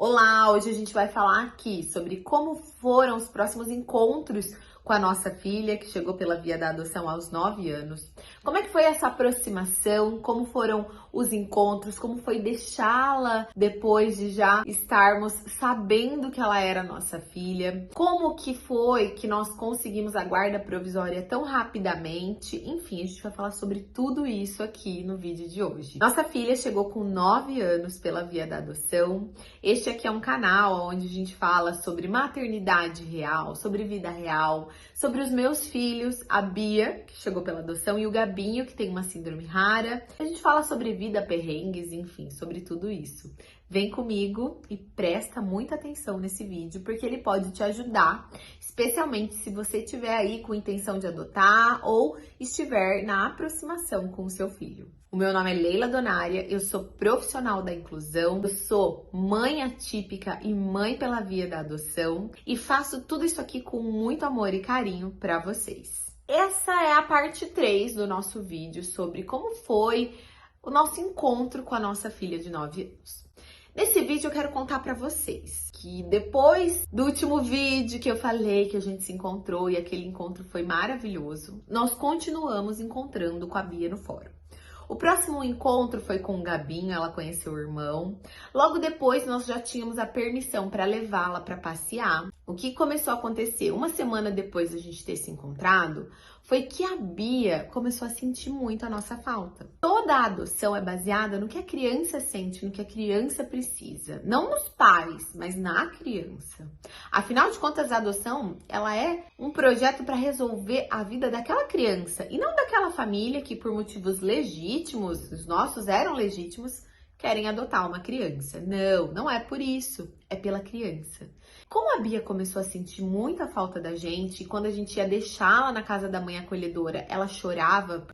Olá, hoje a gente vai falar aqui sobre como foram os próximos encontros com a nossa filha, que chegou pela via da adoção aos 9 anos. Como é que foi essa aproximação? Como foram os encontros? Como foi deixá-la depois de já estarmos sabendo que ela era nossa filha? Como que foi que nós conseguimos a guarda provisória tão rapidamente? Enfim, a gente vai falar sobre tudo isso aqui no vídeo de hoje. Nossa filha chegou com 9 anos pela via da adoção. Este aqui é um canal onde a gente fala sobre maternidade real, sobre vida real, sobre os meus filhos, a Bia, que chegou pela adoção, e o Gabinho, que tem uma síndrome rara. A gente fala sobre vida, perrengues, enfim, sobre tudo isso. Vem comigo e presta muita atenção nesse vídeo, porque ele pode te ajudar, especialmente se você estiver aí com intenção de adotar ou estiver na aproximação com o seu filho. O meu nome é Leila Donária, eu sou profissional da inclusão, eu sou mãe atípica e mãe pela via da adoção e faço tudo isso aqui com muito amor e carinho para vocês. Essa é a parte 3 do nosso vídeo sobre como foi o nosso encontro com a nossa filha de 9 anos. Nesse vídeo eu quero contar para vocês que depois do último vídeo que eu falei que a gente se encontrou e aquele encontro foi maravilhoso, nós continuamos encontrando com a Bia no fórum. O próximo encontro foi com o Gabinho, ela conheceu o irmão. Logo depois, nós já tínhamos a permissão para levá-la para passear. O que começou a acontecer uma semana depois da gente ter se encontrado foi que a Bia começou a sentir muito a nossa falta. Toda a adoção é baseada no que a criança sente, no que a criança precisa. Não nos pais, mas na criança. Afinal de contas, a adoção, ela é um projeto para resolver a vida daquela criança e não daquela família que, por motivos legítimos, os nossos eram legítimos, querem adotar uma criança. Não, não é por isso, é pela criança. Como a Bia começou a sentir muita falta da gente, e quando a gente ia deixá-la na casa da mãe acolhedora, ela chorava,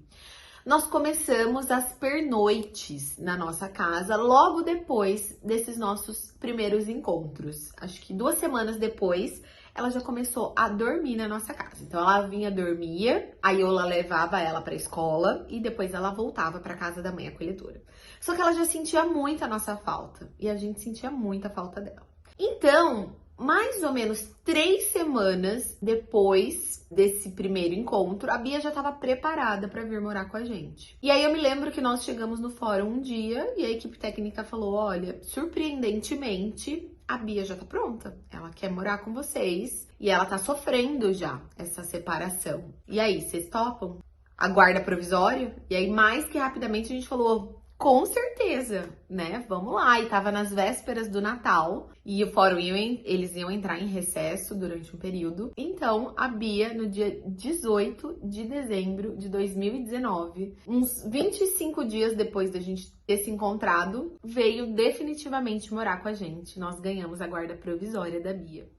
nós começamos as pernoites na nossa casa logo depois desses nossos primeiros encontros. Acho que 2 semanas depois, ela já começou a dormir na nossa casa. Então ela vinha, dormia, a Iola levava ela para a escola e depois ela voltava para casa da mãe acolhedora. Só que ela já sentia muito a nossa falta e a gente sentia muita falta dela. Então, mais ou menos 3 semanas depois desse primeiro encontro, a Bia já estava preparada para vir morar com a gente. E aí eu me lembro que nós chegamos no fórum um dia e a equipe técnica falou: olha, surpreendentemente, a Bia já tá pronta, ela quer morar com vocês e ela tá sofrendo já essa separação. E aí, vocês topam? A guarda provisória? E aí, mais que rapidamente, a gente falou: com certeza, né? Vamos lá. E tava nas vésperas do Natal e o fórum eles iam entrar em recesso durante um período. Então, a Bia, no dia 18 de dezembro de 2019, uns 25 dias depois da gente ter se encontrado, veio definitivamente morar com a gente. Nós ganhamos a guarda provisória da Bia.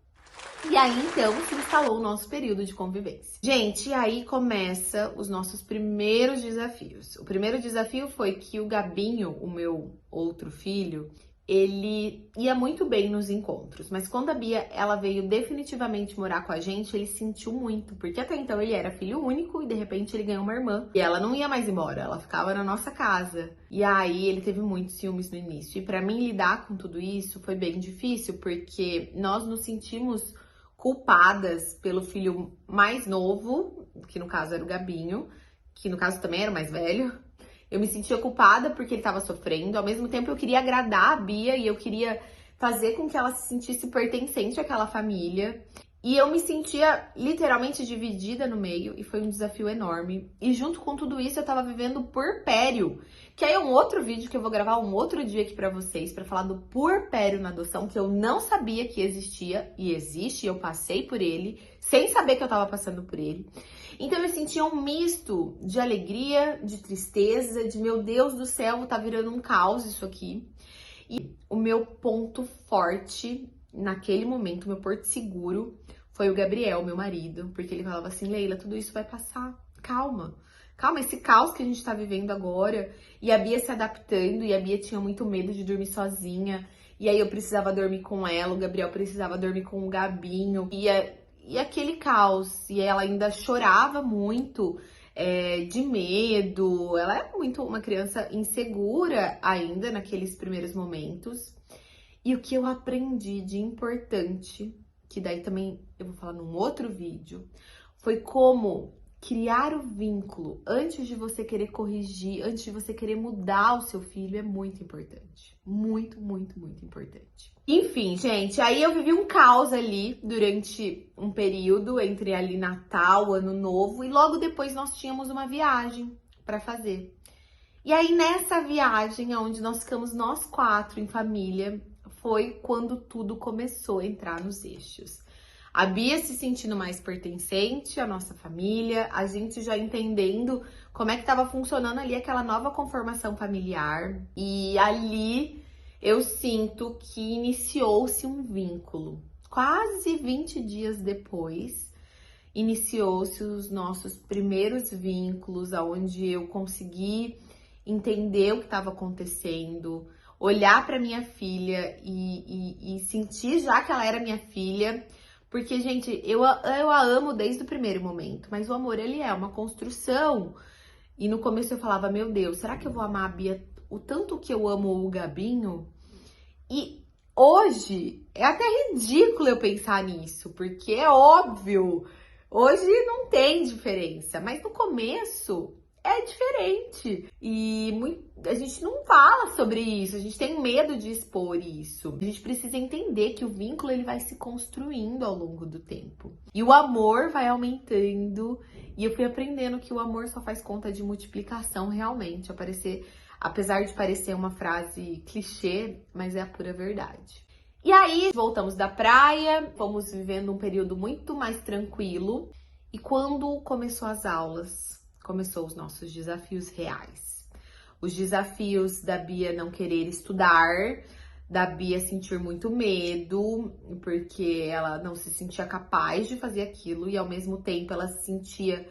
E aí, então, se instalou o nosso período de convivência. Gente, e aí começa os nossos primeiros desafios. O primeiro desafio foi que o Gabinho, o meu outro filho, ele ia muito bem nos encontros, mas quando a Bia, ela veio definitivamente morar com a gente, ele sentiu muito, porque até então ele era filho único e de repente ele ganhou uma irmã e ela não ia mais embora, ela ficava na nossa casa. E aí ele teve muitos ciúmes no início. E para mim lidar com tudo isso foi bem difícil, porque nós nos sentimos culpadas pelo filho mais novo, que no caso era o Gabinho, que no caso também era o mais velho. Eu me sentia culpada porque ele estava sofrendo. Ao mesmo tempo, eu queria agradar a Bia e eu queria fazer com que ela se sentisse pertencente àquela família. E eu me sentia literalmente dividida no meio e foi um desafio enorme. E junto com tudo isso, eu tava vivendo puerpério, que aí é um outro vídeo que eu vou gravar um outro dia aqui pra vocês, pra falar do puerpério na adoção, que eu não sabia que existia e existe, e eu passei por ele, sem saber que eu tava passando por ele. Então eu sentia um misto de alegria, de tristeza, de meu Deus do céu, tá virando um caos isso aqui. E o meu ponto forte naquele momento, meu porto seguro, foi o Gabriel, meu marido, porque ele falava assim: Leila, tudo isso vai passar, calma. Calma, esse caos que a gente tá vivendo agora, e a Bia se adaptando, e a Bia tinha muito medo de dormir sozinha, e aí eu precisava dormir com ela, o Gabriel precisava dormir com o Gabinho, e aquele caos, e ela ainda chorava muito, de medo, ela é muito uma criança insegura ainda naqueles primeiros momentos. E o que eu aprendi de importante, que daí também eu vou falar num outro vídeo, foi como criar o vínculo antes de você querer corrigir, antes de você querer mudar o seu filho é muito importante. Muito, muito, muito importante. Enfim, gente, aí eu vivi um caos ali durante um período entre ali Natal, Ano Novo, e logo depois nós tínhamos uma viagem para fazer. E aí nessa viagem, onde nós ficamos nós 4 em família, foi quando tudo começou a entrar nos eixos. A Bia se sentindo mais pertencente à nossa família, a gente já entendendo como é que estava funcionando ali aquela nova conformação familiar. E ali eu sinto que iniciou-se um vínculo. Quase 20 dias depois, iniciou-se os nossos primeiros vínculos, onde eu consegui entender o que estava acontecendo, olhar para minha filha e sentir já que ela era minha filha. Porque, gente, eu a amo desde o primeiro momento, mas o amor, ele é uma construção. E no começo eu falava, meu Deus, será que eu vou amar a Bia o tanto que eu amo o Gabinho? E hoje é até ridículo eu pensar nisso, porque é óbvio, hoje não tem diferença, mas no começo é diferente. E a gente não fala sobre isso, a gente tem medo de expor isso. A gente precisa entender que o vínculo ele vai se construindo ao longo do tempo. E o amor vai aumentando. E eu fui aprendendo que o amor só faz conta de multiplicação realmente. Apesar de parecer uma frase clichê, mas é a pura verdade. E aí, voltamos da praia, fomos vivendo um período muito mais tranquilo. E quando começou as aulas, começou os nossos desafios reais. Os desafios da Bia não querer estudar, da Bia sentir muito medo, porque ela não se sentia capaz de fazer aquilo e ao mesmo tempo ela sentia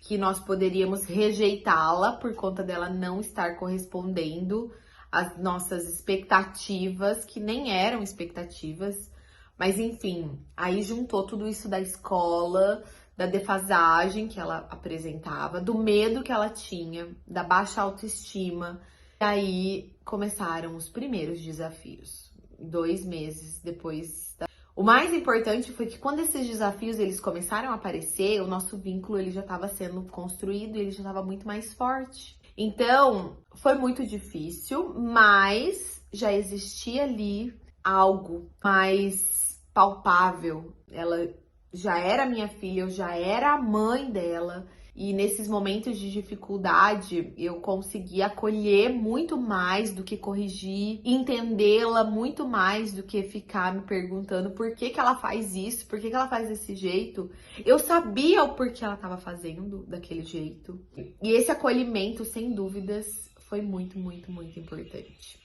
que nós poderíamos rejeitá-la por conta dela não estar correspondendo às nossas expectativas, que nem eram expectativas. Mas enfim, aí juntou tudo isso da escola, da defasagem que ela apresentava, do medo que ela tinha, da baixa autoestima. E aí começaram os primeiros desafios, 2 meses depois. O mais importante foi que quando esses desafios eles começaram a aparecer, o nosso vínculo ele já estava sendo construído e ele já estava muito mais forte. Então, foi muito difícil, mas já existia ali algo mais palpável. Ela já era minha filha, eu já era a mãe dela. E nesses momentos de dificuldade, eu consegui acolher muito mais do que corrigir, entendê-la muito mais do que ficar me perguntando por que que ela faz isso, por que que ela faz desse jeito. Eu sabia o porquê ela estava fazendo daquele jeito. E esse acolhimento, sem dúvidas, foi muito, muito, muito importante.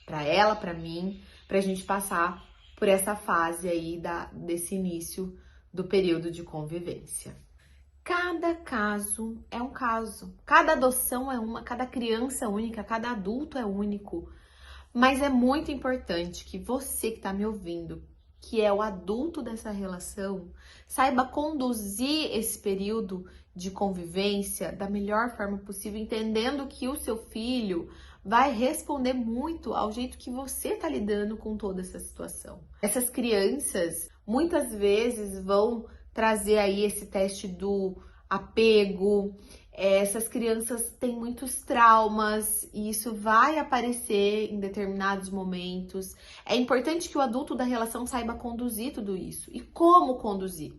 Para ela, para mim, pra gente passar por essa fase aí desse início do período de convivência. Cada caso é um caso, cada adoção é uma, cada criança é única, cada adulto é único. Mas é muito importante que você que está me ouvindo, que é o adulto dessa relação, saiba conduzir esse período de convivência da melhor forma possível, entendendo que o seu filho vai responder muito ao jeito que você está lidando com toda essa situação. Essas crianças muitas vezes vão trazer aí esse teste do apego. Essas crianças têm muitos traumas e isso vai aparecer em determinados momentos. É importante que o adulto da relação saiba conduzir tudo isso. E como conduzir?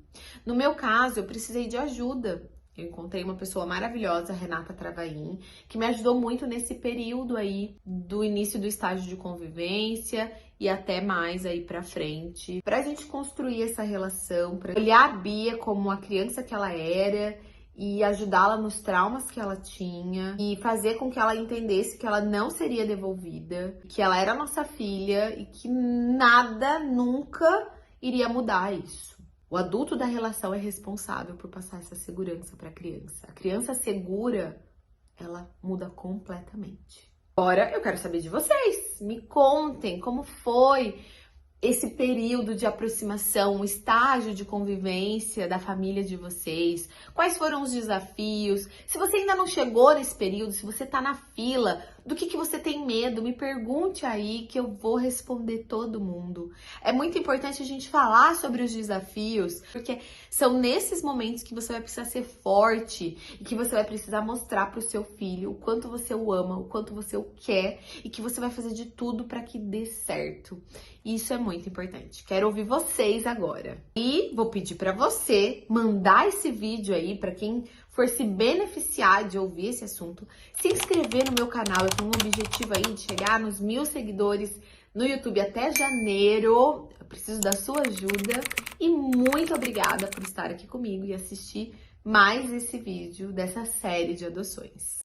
No meu caso, eu precisei de ajuda. Eu encontrei uma pessoa maravilhosa, Renata Travaim, que me ajudou muito nesse período aí do início do estágio de convivência e até mais aí pra frente, pra gente construir essa relação, pra olhar a Bia como a criança que ela era e ajudá-la nos traumas que ela tinha e fazer com que ela entendesse que ela não seria devolvida, que ela era nossa filha e que nada nunca iria mudar isso. O adulto da relação é responsável por passar essa segurança para a criança. A criança segura, ela muda completamente. Agora eu quero saber de vocês. Me contem como foi esse período de aproximação, o estágio de convivência da família de vocês. Quais foram os desafios? Se você ainda não chegou nesse período, se você tá na fila, Do que você tem medo? Me pergunte aí que eu vou responder todo mundo. É muito importante a gente falar sobre os desafios, porque são nesses momentos que você vai precisar ser forte e que você vai precisar mostrar para o seu filho o quanto você o ama, o quanto você o quer e que você vai fazer de tudo para que dê certo. Isso é muito importante. Quero ouvir vocês agora. E vou pedir para você mandar esse vídeo aí para quem for se beneficiar de ouvir esse assunto, se inscrever no meu canal. Eu tenho um objetivo aí de chegar nos 1000 seguidores no YouTube até janeiro. Eu preciso da sua ajuda e muito obrigada por estar aqui comigo e assistir mais esse vídeo dessa série de adoções.